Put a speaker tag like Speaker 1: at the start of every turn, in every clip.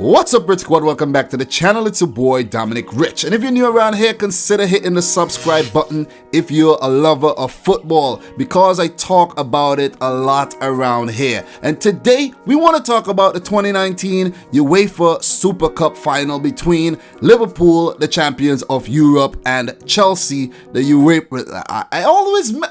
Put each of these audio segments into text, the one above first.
Speaker 1: What's up, Rich Squad? Welcome back to the channel. It's your boy Dominic Rich, and if you're new around here, consider hitting the subscribe button if you're a lover of football, because I talk about it a lot around here. And today we want to talk about the 2019 UEFA Super Cup final between Liverpool, the champions of Europe, and Chelsea, the UEFA.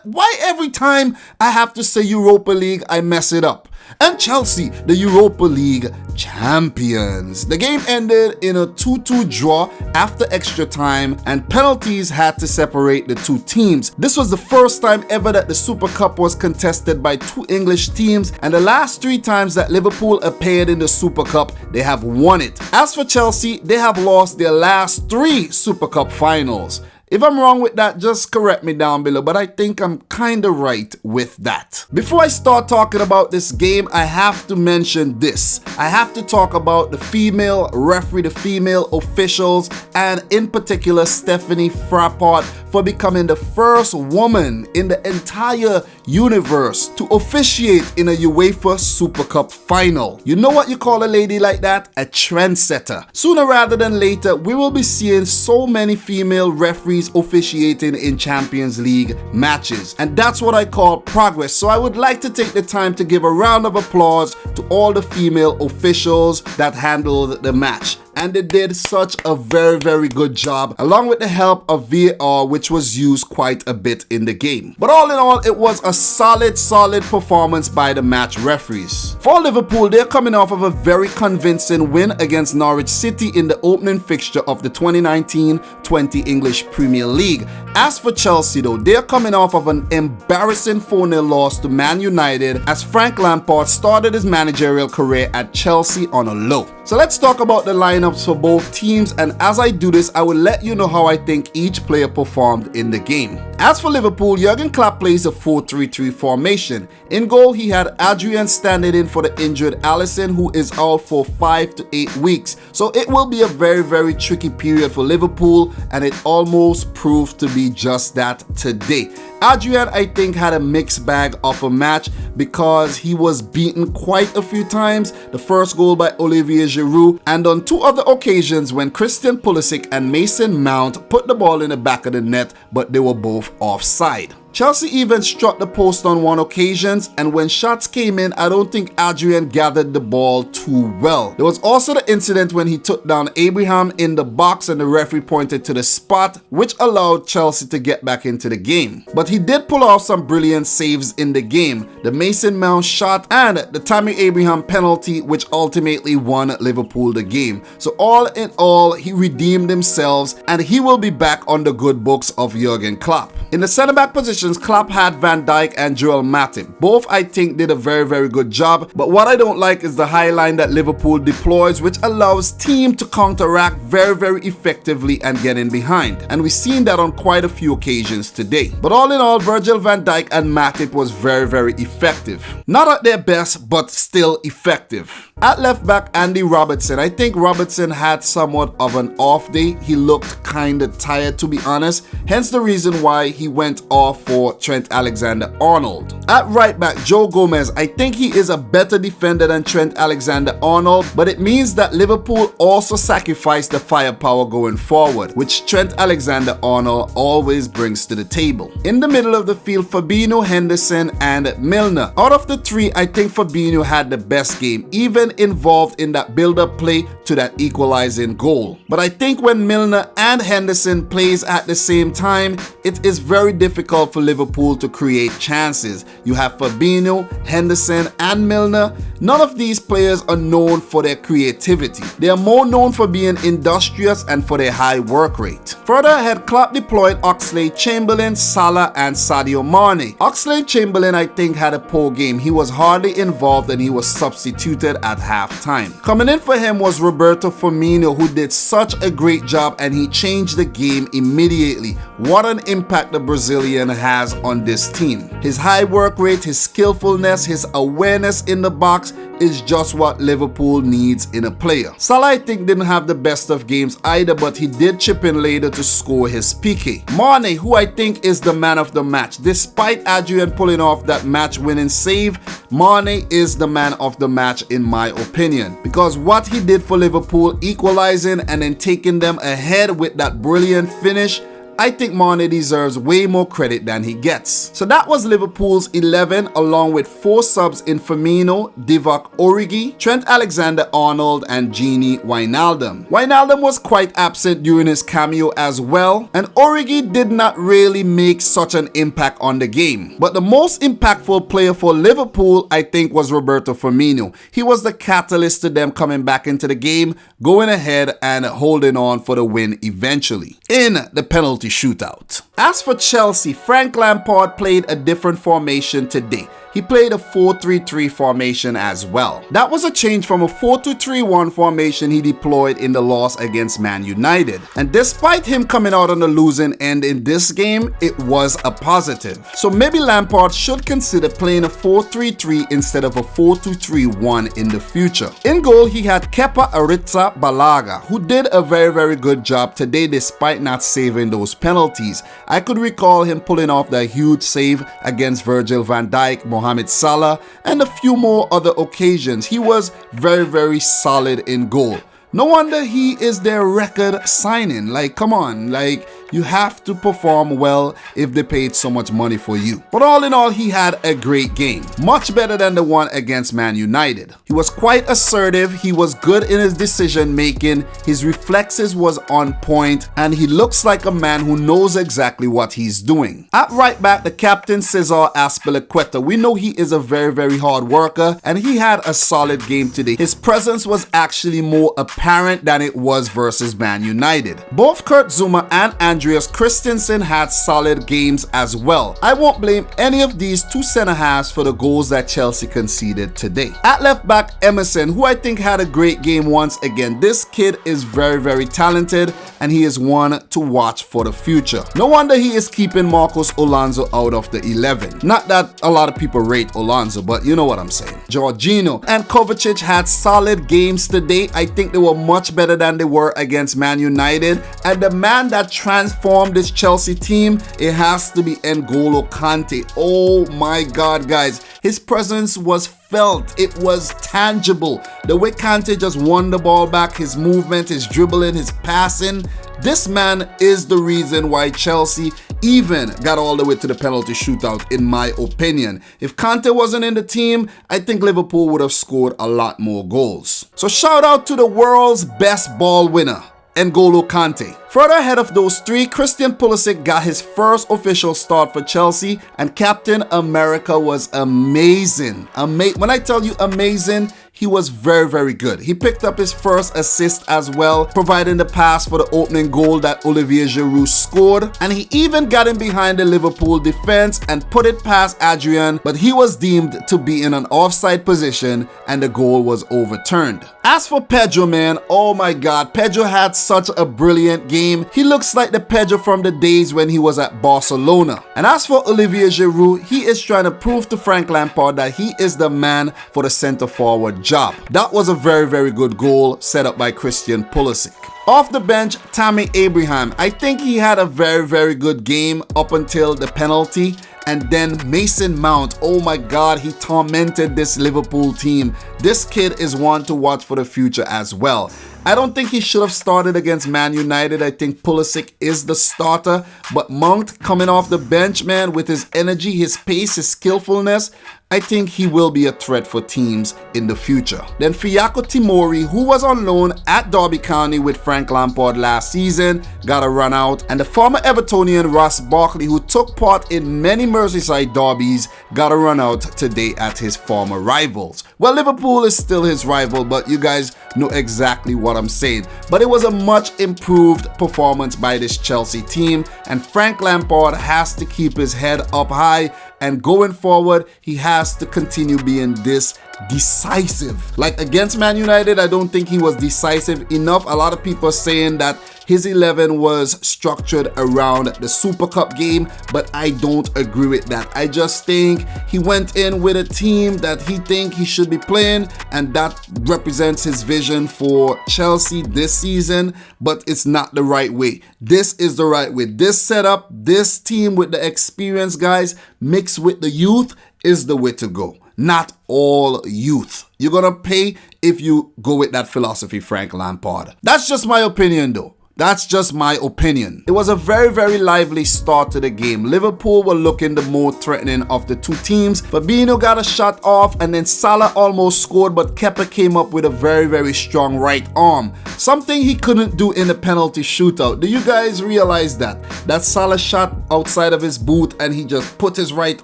Speaker 1: Why every time I have to say Europa League I mess it up? And Chelsea, the Europa League champions. The game ended in a 2-2 draw after extra time, and penalties had to separate the two teams. This was the first time ever that the Super Cup was contested by two English teams, and the last 3 times that Liverpool appeared in the Super Cup, they have won it. As for Chelsea, they have lost their last 3 Super Cup finals. If I'm wrong with that, just correct me down below, but I think I'm kinda right with that. Before I start talking about this game, I have to mention this. I have to talk about the female referee, the female officials, and in particular Stephanie Frappart for becoming the first woman in the entire universe to officiate in a UEFA Super Cup final. You know what you call a lady like that? A trendsetter. Sooner rather than later, we will be seeing so many female referees officiating in Champions League matches, and that's what I call progress. So I would like to take the time to give a round of applause to all the female officials that handled the match, and they did such a very good job, along with the help of VAR, which was used quite a bit in the game. But all in all, it was a solid performance by the match referees. For Liverpool, they're coming off of a very convincing win against Norwich City in the opening fixture of the 2019-20 English Premier League. As for Chelsea though, they're coming off of an embarrassing 4-0 loss to Man United, as Frank Lampard started his managerial career at Chelsea on a low. So let's talk about the lineups for both teams, and as I do this, I will let you know how I think each player performed in the game. As for Liverpool, Jurgen Klopp plays a 4-3-3 formation. In goal, he had Adrian standing in for the injured Alisson, who is out for 5 to 8 weeks. So it will be a very tricky period for Liverpool, and it almost proved to be just that today. Adrian, I think, had a mixed bag of a match because he was beaten quite a few times. The first goal by Olivier Giroud, and on 2 other occasions when Christian Pulisic and Mason Mount put the ball in the back of the net, but they were both offside. Chelsea even struck the post on 1 occasion, and when shots came in, I don't think Adrian gathered the ball too well. There was also the incident when he took down Abraham in the box and the referee pointed to the spot, which allowed Chelsea to get back into the game. But he did pull off some brilliant saves in the game, the Mason Mount shot and the Tammy Abraham penalty, which ultimately won Liverpool the game. So all in all, he redeemed himself, and he will be back on the good books of Jurgen Klopp. In the centre-back position, Klopp had Van Dijk and Joel Matip. Both, I think, did a very good job, but what I don't like is the high line that Liverpool deploys, which allows team to counteract very effectively and get in behind, and we've seen that on quite a few occasions today. But all in all, Virgil van Dijk and Matip was very effective. Not at their best, but still effective. At left back, Andy Robertson. I think Robertson had somewhat of an off day. He looked kinda tired, to be honest, hence the reason why he went off for Trent Alexander-Arnold. At right back, Joe Gomez. I think he is a better defender than Trent Alexander-Arnold, but it means that Liverpool also sacrificed the firepower going forward, which Trent Alexander-Arnold always brings to the table. In the middle of the field, Fabinho, Henderson, and Milner. Out of the 3, I think Fabinho had the best game, even involved in that build-up play to that equalizing goal. But I think when Milner and Henderson plays at the same time, it is very difficult for Liverpool to create chances. You have Fabinho, Henderson, and Milner. None of these players are known for their creativity. They are more known for being industrious and for their high work rate. Further ahead, Klopp deployed Oxlade-Chamberlain, Salah, and Sadio Mane. Oxlade-Chamberlain, I think, had a poor game. He was hardly involved and he was substituted at halftime. Coming in for him was Roberto Firmino, who did such a great job and he changed the game immediately. What an impact the Brazilian has on this team. His high work rate, his skillfulness, his awareness in the box is just what Liverpool needs in a player. Salah, I think, didn't have the best of games either, but he did chip in later to score his PK. Mane, who I think is the man of the match. Despite Adrian pulling off that match-winning save, Mane is the man of the match in my opinion. Because what he did for Liverpool, equalizing and then taking them ahead with that brilliant finish, I think Mane deserves way more credit than he gets. So that was Liverpool's 11 along with 4 subs in Firmino, Divock Origi, Trent Alexander-Arnold and Gini Wijnaldum. Wijnaldum was quite absent during his cameo as well, and Origi did not really make such an impact on the game. But the most impactful player for Liverpool, I think, was Roberto Firmino. He was the catalyst to them coming back into the game, going ahead and holding on for the win eventually in the penalty shootout. As for Chelsea, Frank Lampard played a different formation today. He played a 4-3-3 formation as well. That was a change from a 4-2-3-1 formation he deployed in the loss against Man United. And despite him coming out on the losing end in this game, it was a positive. So maybe Lampard should consider playing a 4-3-3 instead of a 4-2-3-1 in the future. In goal, he had Kepa Arrizabalaga, who did a very good job today despite not saving those penalties. I could recall him pulling off that huge save against Virgil van Dijk, Mohamed Salah, and a few more other occasions. He was very solid in goal. No wonder he is their record signing. Like, come on, like, you have to perform well if they paid so much money for you. But all in all, he had a great game. Much better than the one against Man United. He was quite assertive, he was good in his decision making, his reflexes was on point, and he looks like a man who knows exactly what he's doing. At right back, the captain Cesar Azpilicueta. We know he is a very hard worker, and he had a solid game today. His presence was actually more apparent than it was versus Man United. Both Kurt Zouma and Andreas Christensen had solid games as well. I won't blame any of these two centre-halves for the goals that Chelsea conceded today. At left back, Emerson, who I think had a great game once again. This kid is very talented, and he is one to watch for the future. No wonder he is keeping Marcos Alonso out of the 11. Not that a lot of people rate Alonso, but you know what I'm saying. Jorginho and Kovacic had solid games today. I think they were much better than they were against Man United, and the man that transformed this Chelsea team, it has to be N'Golo Kante. Oh my God, guys, his presence was felt, it was tangible. The way Kante just won the ball back, his movement, his dribbling, his passing, this man is the reason why Chelsea even got all the way to the penalty shootout, in my opinion. If Kante wasn't in the team, I think Liverpool would have scored a lot more goals. So shout out to the world's best ball winner, N'Golo Kante. Further ahead of those three, Christian Pulisic got his first official start for Chelsea, and Captain America was amazing. When I tell you amazing, he was very good. He picked up his first assist as well, providing the pass for the opening goal that Olivier Giroud scored, and he even got in behind the Liverpool defense and put it past Adrian, but he was deemed to be in an offside position and the goal was overturned. As for Pedro, man, oh my God, Pedro had such a brilliant game. He looks like the Pedro from the days when he was at Barcelona. And as for Olivier Giroud, he is trying to prove to Frank Lampard that he is the man for the center forward job. That was a very good goal set up by Christian Pulisic. Off the bench, Tammy Abraham. I think he had a very good game up until the penalty. And then Mason Mount, oh my God, he tormented this Liverpool team. This kid is one to watch for the future as well. I don't think he should have started against Man United. I think Pulisic is the starter. But Mount coming off the bench, man, with his energy, his pace, his skillfulness, I think he will be a threat for teams in the future. Then Fiyako Tomori, who was on loan at Derby County with Frank Lampard last season, got a run out. And the former Evertonian Ross Barkley, who took part in many Merseyside derbies, got a run out today at his former rivals. Well, Liverpool is still his rival, but you guys know exactly what I'm saying. But it was a much improved performance by this Chelsea team, and Frank Lampard has to keep his head up high, and going forward, he has to continue being this decisive. Like against Man United, I don't think he was decisive enough. A lot of people are saying that his 11 was structured around the Super Cup game, but I don't agree with that. I just think he went in with a team that he think he should be playing, and that represents his vision for Chelsea this season, but it's not the right way. This is the right way. This setup, this team with the experienced guys mixed with the youth is the way to go. Not all youth. You're gonna pay if you go with that philosophy, Frank Lampard. That's just my opinion though. That's just my opinion. It was a very, very lively start to the game. Liverpool were looking the more threatening of the two teams. Fabinho got a shot off and then Salah almost scored, but Kepa came up with a very, very strong right arm. Something he couldn't do in the penalty shootout. Do you guys realize that? That Salah shot outside of his boot and he just put his right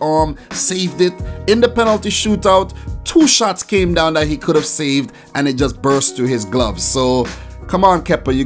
Speaker 1: arm, saved it. In the penalty shootout, 2 shots came down that he could have saved and it just burst through his gloves. So come on, Kepa, you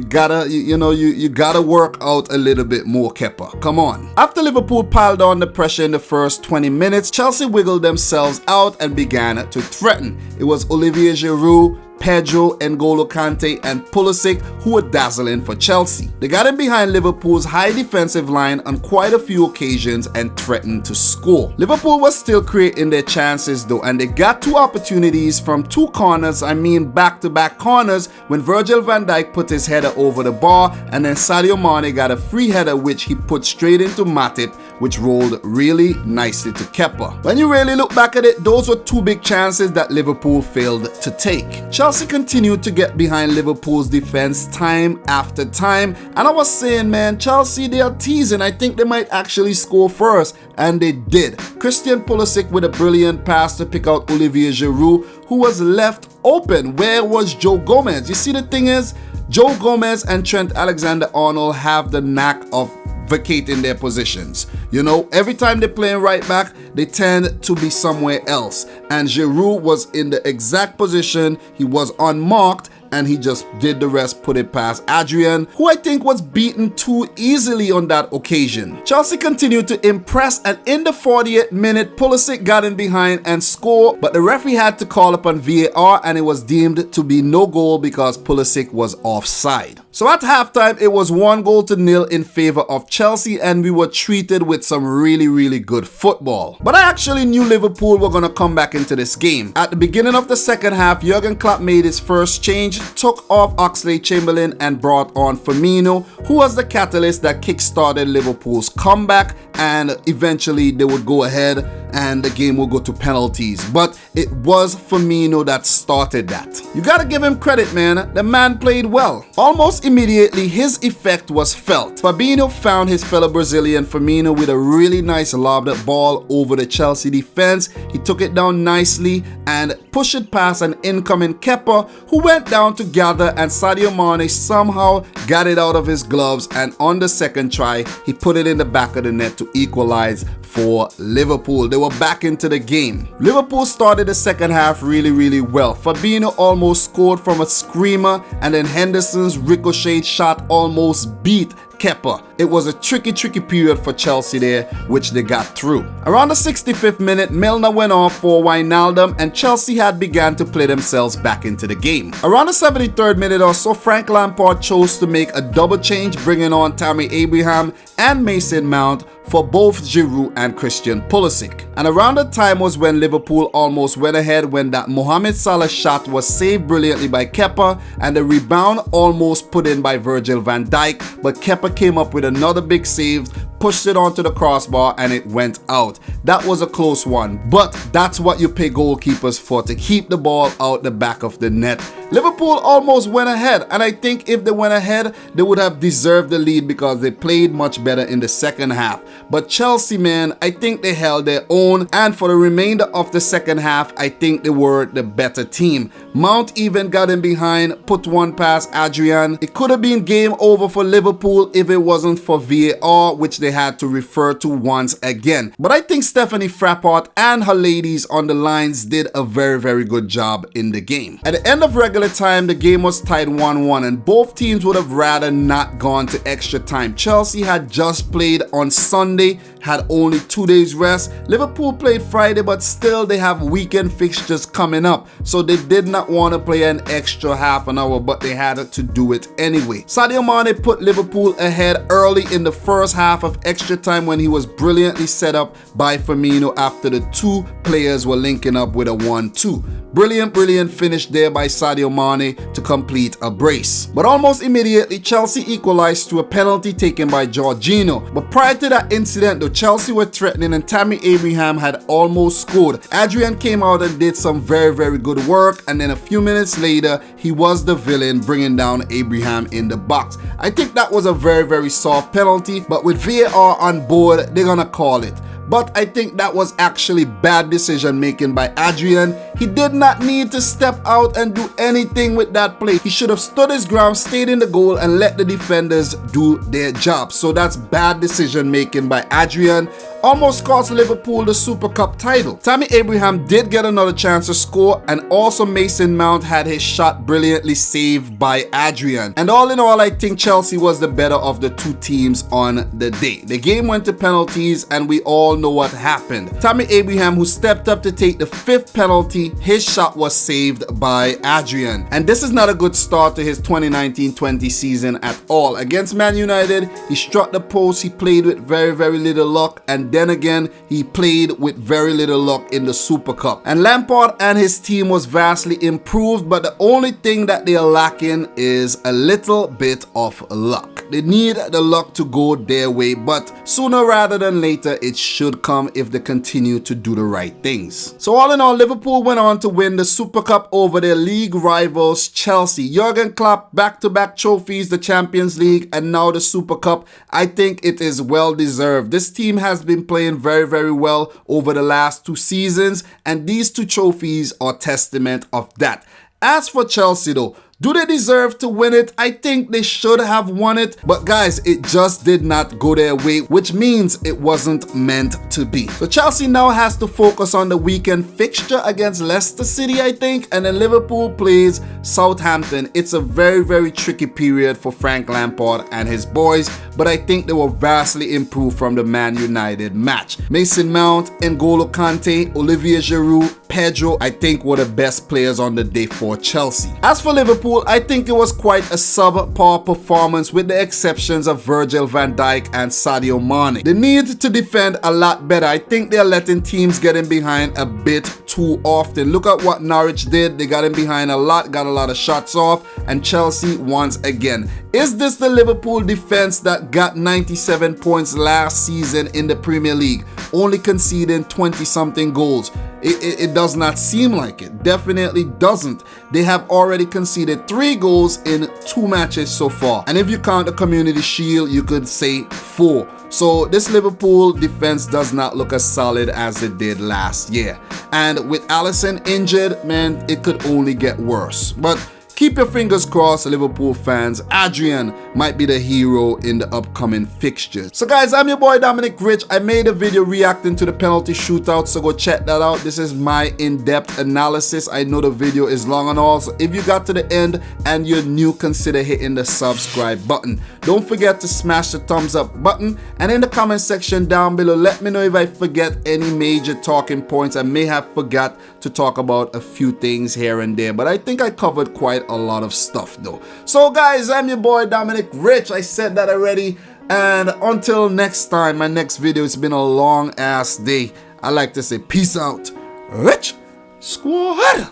Speaker 1: gotta work out a little bit more, Kepa. Come on. After Liverpool piled on the pressure in the first 20 minutes, Chelsea wiggled themselves out and began to threaten. It was Olivier Giroud, Pedro, N'Golo Kante, and Pulisic who were dazzling for Chelsea. They got in behind Liverpool's high defensive line on quite a few occasions and threatened to score. Liverpool was still creating their chances though, and they got 2 opportunities from 2 corners, back-to-back corners, when Virgil van Dijk put his header over the bar, and then Sadio Mane got a free header which he put straight into Matip, which rolled really nicely to Kepa. When you really look back at it, those were 2 big chances that Liverpool failed to take. Chelsea continued to get behind Liverpool's defense time after time, and I was saying, man, Chelsea, they are teasing. I think they might actually score first, and they did. Christian Pulisic with a brilliant pass to pick out Olivier Giroud, who was left open. Where was Joe Gomez? You see, the thing is, Joe Gomez and Trent Alexander-Arnold have the knack of vacating their positions. You know, every time they're playing right back, they tend to be somewhere else. And Giroud was in the exact position. He was unmarked, and he just did the rest, put it past Adrian, who I think was beaten too easily on that occasion. Chelsea continued to impress, and in the 48th minute, Pulisic got in behind and scored, but the referee had to call upon VAR, and it was deemed to be no goal because Pulisic was offside. So at halftime, it was 1-0 in favor of Chelsea, and we were treated with some really, really good football. But I actually knew Liverpool were going to come back into this game. At the beginning of the second half, Jurgen Klopp made his first change, took off Oxlade-Chamberlain and brought on Firmino, who was the catalyst that kick-started Liverpool's comeback, and eventually they would go ahead and the game will go to penalties. But it was Firmino that started that. You gotta give him credit, man. The man played well. Almost immediately, his effect was felt. Fabinho found his fellow Brazilian Firmino with a really nice lobbed ball over the Chelsea defense. He took it down nicely and pushed it past an incoming Kepa, who went down to gather, and Sadio Mane somehow got it out of his gloves, and on the second try, he put it in the back of the net to equalize for Liverpool. They were back into the game. Liverpool started the second half really, really well. Fabinho almost scored from a screamer, and then Henderson's ricochet shot almost beat Kepa. It was a tricky period for Chelsea there, which they got through. Around the 65th minute, Milner went off for Wijnaldum, and Chelsea had begun to play themselves back into the game. Around the 73rd minute or so, Frank Lampard chose to make a double change, bringing on Tammy Abraham and Mason Mount for both Giroud and Christian Pulisic. And around that time was when Liverpool almost went ahead, when that Mohamed Salah shot was saved brilliantly by Kepa, and the rebound almost put in by Virgil van Dijk, but Kepa came up with another big save, pushed it onto the crossbar, and it went out. That was a close one, but that's what you pay goalkeepers for, to keep the ball out the back of the net. Liverpool almost went ahead, and I think if they went ahead, they would have deserved the lead because they played much better in the second half. But Chelsea, man, I think they held their own, and for the remainder of the second half, I think they were the better team. Mount even got in behind, put one past Adrian. It could have been game over for Liverpool if it wasn't for VAR, which they had to refer to once again. But I think Stephanie Frappart and her ladies on the lines did a very, very good job in the game. At the end of regular regular time, the game was tied 1-1, and both teams would have rather not gone to extra time. Chelsea had just played on Sunday, had only 2 days rest. Liverpool played Friday, but still they have weekend fixtures coming up, so they did not want to play an extra half an hour, but they had to do it anyway. Sadio Mane put Liverpool ahead early in the first half of extra time when he was brilliantly set up by Firmino after the two players were linking up with a 1-2. Brilliant finish there by Sadio Mane to complete a brace. But almost immediately, Chelsea equalized through a penalty taken by Jorginho. But prior to that incident, though, Chelsea were threatening and Tammy Abraham had almost scored. Adrian came out and did some very good work, and then a few minutes later, he was the villain, bringing down Abraham in the box. I think that was a very soft penalty, but with VAR on board, they're gonna call it. But I think that was actually bad decision making by Adrian. He did not need to step out and do anything with that play. He should have stood his ground, stayed in the goal, and let the defenders do their job. So that's bad decision making by Adrian. Almost cost Liverpool the Super Cup title. Tammy Abraham did get another chance to score, and also Mason Mount had his shot brilliantly saved by Adrian. And all in all, I think Chelsea was the better of the two teams on the day. The game went to penalties, and we all know what happened. Tammy Abraham, who stepped up to take the 5th penalty, his shot was saved by Adrian. And this is not a good start to his 2019-20 season at all. Against Man United, he struck the post, he played with very little luck, and then again, he played with very little luck in the Super Cup. And Lampard and his team was vastly improved, but the only thing that they are lacking is a little bit of luck. They need the luck to go their way, but sooner rather than later, it should come if they continue to do the right things. So all in all, Liverpool went on to win the Super Cup over their league rivals Chelsea. Jurgen Klopp, back-to-back trophies, the Champions League and now the Super Cup. I think it is well deserved. This team has been playing very well over the last 2 seasons, and these 2 trophies are testament of that. As for Chelsea though, do they deserve to win it? I think they should have won it, but guys, it just did not go their way, which means it wasn't meant to be. So Chelsea now has to focus on the weekend fixture against Leicester City, I think, and then Liverpool plays Southampton. It's a very tricky period for Frank Lampard and his boys, but I think they were vastly improved from the Man United match. Mason Mount, N'Golo Kante, Olivier Giroud, Pedro, I think were the best players on the day for Chelsea. As for Liverpool, I think it was quite a subpar performance with the exceptions of Virgil van Dijk and Sadio Mane. They need to defend a lot better. I think they're letting teams get in behind a bit too often. Look at what Norwich did. They got in behind a lot, got a lot of shots off, and Chelsea once again. Is this the Liverpool defense that got 97 points last season in the Premier League, only conceding 20-something goals? It does not seem like it. Definitely doesn't. They have already conceded 3 goals in 2 matches so far. And if you count the Community Shield, you could say 4. So this Liverpool defense does not look as solid as it did last year. And with Alisson injured, man, it could only get worse. But keep your fingers crossed, Liverpool fans. Adrian might be the hero in the upcoming fixtures. So guys, I'm your boy Dominic Rich. I made a video reacting to the penalty shootout, so go check that out. This is my in-depth analysis. I know the video is long and all, so if you got to the end and you're new, consider hitting the subscribe button. Don't forget to smash the thumbs up button, and in the comment section down below, let me know if I forget any major talking points. I may have forgot to talk about a few things here and there, but I think I covered quite a lot of stuff though. So guys, I'm your boy Dominic Rich. I said that already, and until next time, my next video, it's been a long ass day. I like to say peace out, Rich Squad.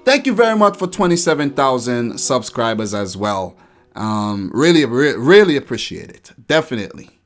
Speaker 1: Thank you very much for 27,000 subscribers as well. Really appreciate it. Definitely.